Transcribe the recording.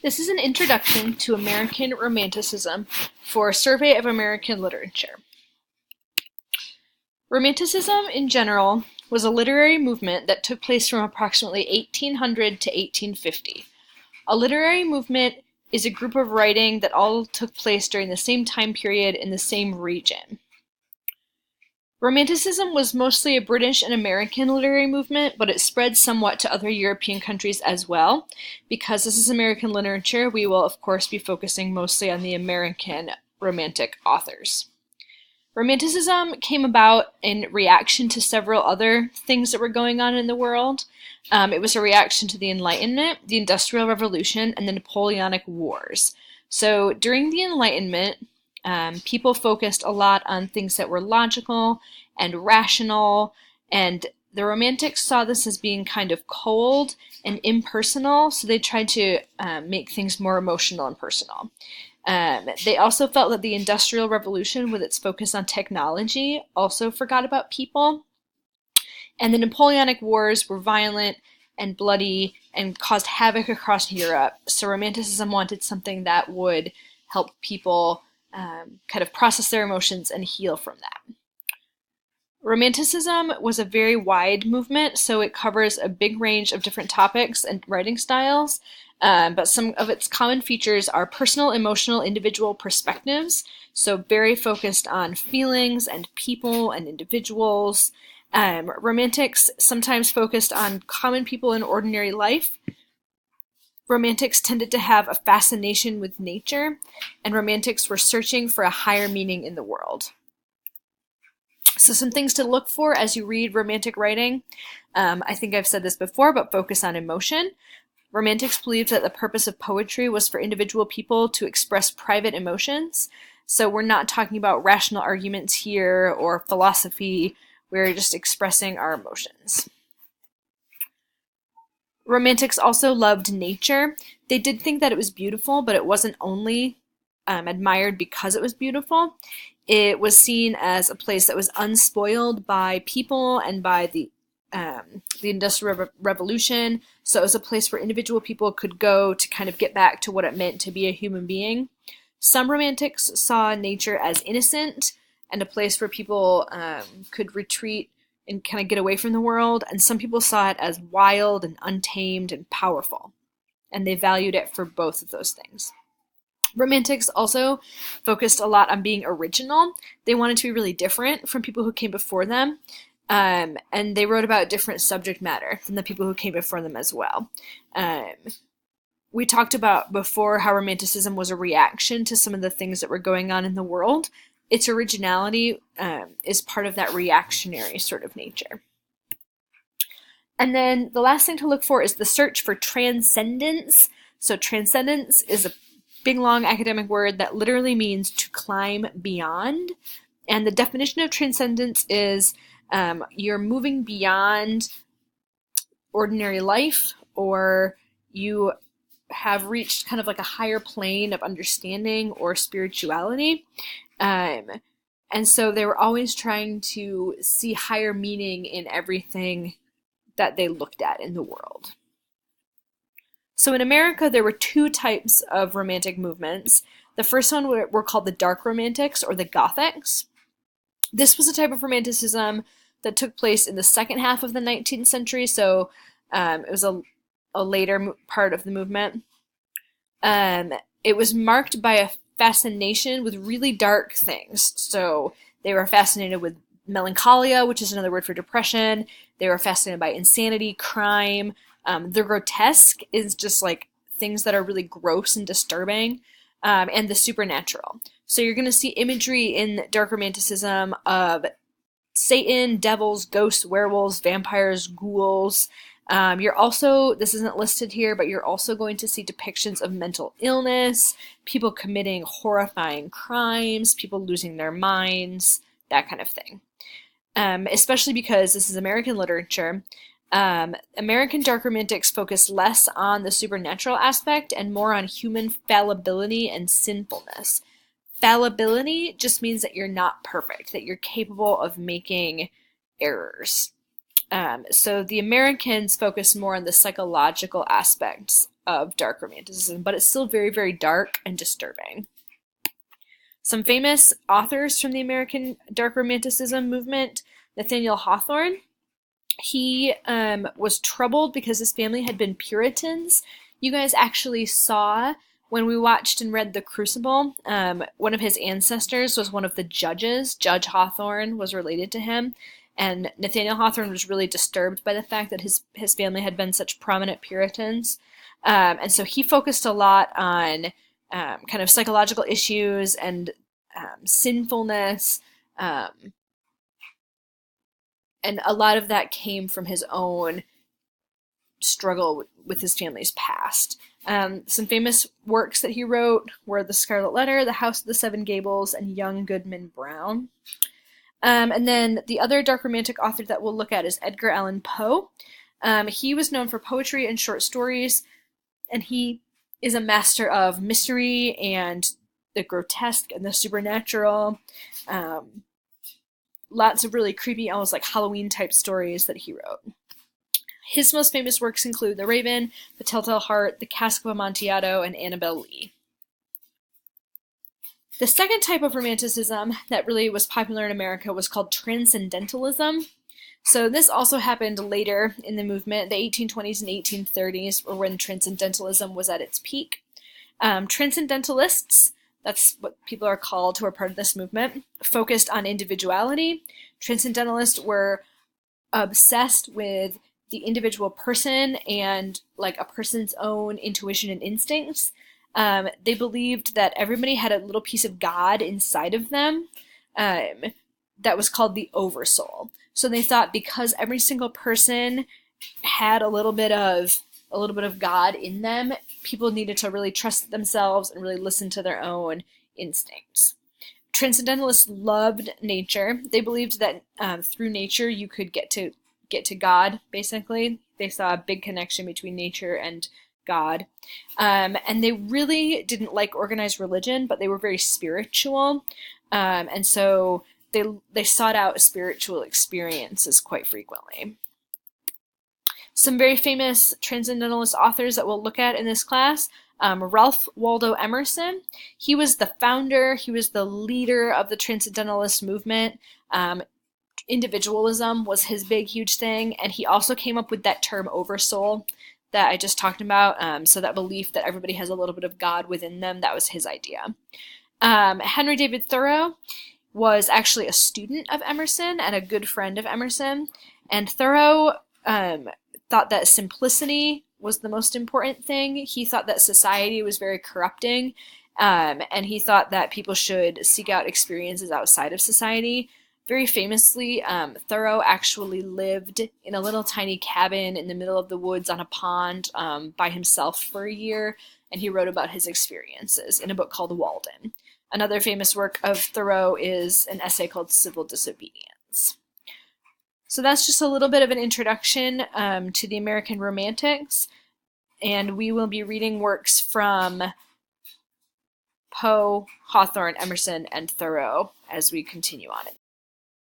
This is an introduction to American Romanticism for a survey of American literature. Romanticism, in general, was a literary movement that took place from approximately 1800 to 1850. A literary movement is a group of writing that all took place during the same time period in the same region. Romanticism was mostly a British and American literary movement, but it spread somewhat to other European countries as well. Because this is American literature, we will of course be focusing mostly on the American Romantic authors. Romanticism came about in reaction to several other things that were going on in the world. It was a reaction to the Enlightenment, the Industrial Revolution, and the Napoleonic Wars. So during the Enlightenment, people focused a lot on things that were logical and rational, and the Romantics saw this as being kind of cold and impersonal, so they tried to make things more emotional and personal. They also felt that the Industrial Revolution, with its focus on technology, also forgot about people. And the Napoleonic Wars were violent and bloody and caused havoc across Europe, so Romanticism wanted something that would help people kind of process their emotions and heal from that. Romanticism was a very wide movement, so it covers a big range of different topics and writing styles, but some of its common features are personal, emotional, individual perspectives, so very focused on feelings and people and individuals. Romantics sometimes focused on common people in ordinary life. Romantics tended to have a fascination with nature, and Romantics were searching for a higher meaning in the world. So some things to look for as you read Romantic writing. I think I've said this before, but focus on emotion. Romantics believed that the purpose of poetry was for individual people to express private emotions. So we're not talking about rational arguments here or philosophy. We're just expressing our emotions. Romantics also loved nature. They did think that it was beautiful, but it wasn't only admired because it was beautiful. It was seen as a place that was unspoiled by people and by the Industrial Revolution. So it was a place where individual people could go to kind of get back to what it meant to be a human being. Some Romantics saw nature as innocent and a place where people could retreat and kind of get away from the world, and some people saw it as wild and untamed and powerful, and they valued it for both of those things. Romantics also focused a lot on being original. They wanted to be really different from people who came before them, and they wrote about different subject matter than the people who came before them as well. We talked about before how Romanticism was a reaction to some of the things that were going on in the world. Its originality is part of that reactionary sort of nature. And then the last thing to look for is the search for transcendence. So transcendence is a big, long academic word that literally means to climb beyond. And the definition of transcendence is you're moving beyond ordinary life, or you have reached kind of like a higher plane of understanding or spirituality. And so they were always trying to see higher meaning in everything that they looked at in the world. So in America, there were two types of Romantic movements. The first one were called the Dark Romantics, or the Gothics. This was a type of Romanticism that took place in the second half of the 19th century, so it was a later part of the movement. It was marked by a fascination with really dark things. So they were fascinated with melancholia, which is another word for depression. They were fascinated by insanity, crime. The grotesque is just like things that are really gross and disturbing, and the supernatural. So you're going to see imagery in Dark Romanticism of Satan, devils, ghosts, werewolves, vampires, ghouls. You're also, this isn't listed here, but you're also going to see depictions of mental illness, people committing horrifying crimes, people losing their minds, that kind of thing. Especially because this is American literature. American Dark Romantics focus less on the supernatural aspect and more on human fallibility and sinfulness. Fallibility just means that you're not perfect, that you're capable of making errors. So the Americans focus more on the psychological aspects of dark romanticism, but it's still very, very dark and disturbing. Some famous authors from the American dark romanticism movement: Nathaniel Hawthorne. He was troubled because his family had been Puritans. You guys actually saw when we watched and read The Crucible, one of his ancestors was one of the judges. Judge Hawthorne was related to him. And Nathaniel Hawthorne was really disturbed by the fact that his family had been such prominent Puritans. And so he focused a lot on kind of psychological issues and sinfulness. And a lot of that came from his own struggle with his family's past. Some famous works that he wrote were The Scarlet Letter, The House of the Seven Gables, and Young Goodman Brown. And then the other dark romantic author that we'll look at is Edgar Allan Poe. He was known for poetry and short stories, and he is a master of mystery and the grotesque and the supernatural. Lots of really creepy, almost like Halloween type stories that he wrote. His most famous works include The Raven, The Telltale Heart, The Cask of Amontillado, and Annabel Lee. The second type of romanticism that really was popular in America was called transcendentalism. So this also happened later in the movement. The 1820s and 1830s were when transcendentalism was at its peak. Transcendentalists, that's what people are called who are part of this movement, focused on individuality. Transcendentalists were obsessed with the individual person and like a person's own intuition and instincts. They believed that everybody had a little piece of God inside of them that was called the oversoul. So they thought because every single person had a little bit of God in them, people needed to really trust themselves and really listen to their own instincts. Transcendentalists loved nature. They believed that through nature you could get to God, basically. They saw a big connection between nature and God. And they really didn't like organized religion, but they were very spiritual. And so they sought out spiritual experiences quite frequently. Some very famous transcendentalist authors that we'll look at in this class: Ralph Waldo Emerson. He was the founder, he was the leader of the transcendentalist movement. Individualism was his big, huge thing, and he also came up with that term oversoul that I just talked about. So that belief that everybody has a little bit of God within them, that was his idea. Henry David Thoreau was actually a student of Emerson and a good friend of Emerson, and Thoreau thought that simplicity was the most important thing. He thought that society was very corrupting, and he thought that people should seek out experiences outside of society. Very famously, Thoreau actually lived in a little tiny cabin in the middle of the woods on a pond by himself for a year, and he wrote about his experiences in a book called Walden. Another famous work of Thoreau is an essay called Civil Disobedience. So that's just a little bit of an introduction to the American Romantics, and we will be reading works from Poe, Hawthorne, Emerson, and Thoreau as we continue on in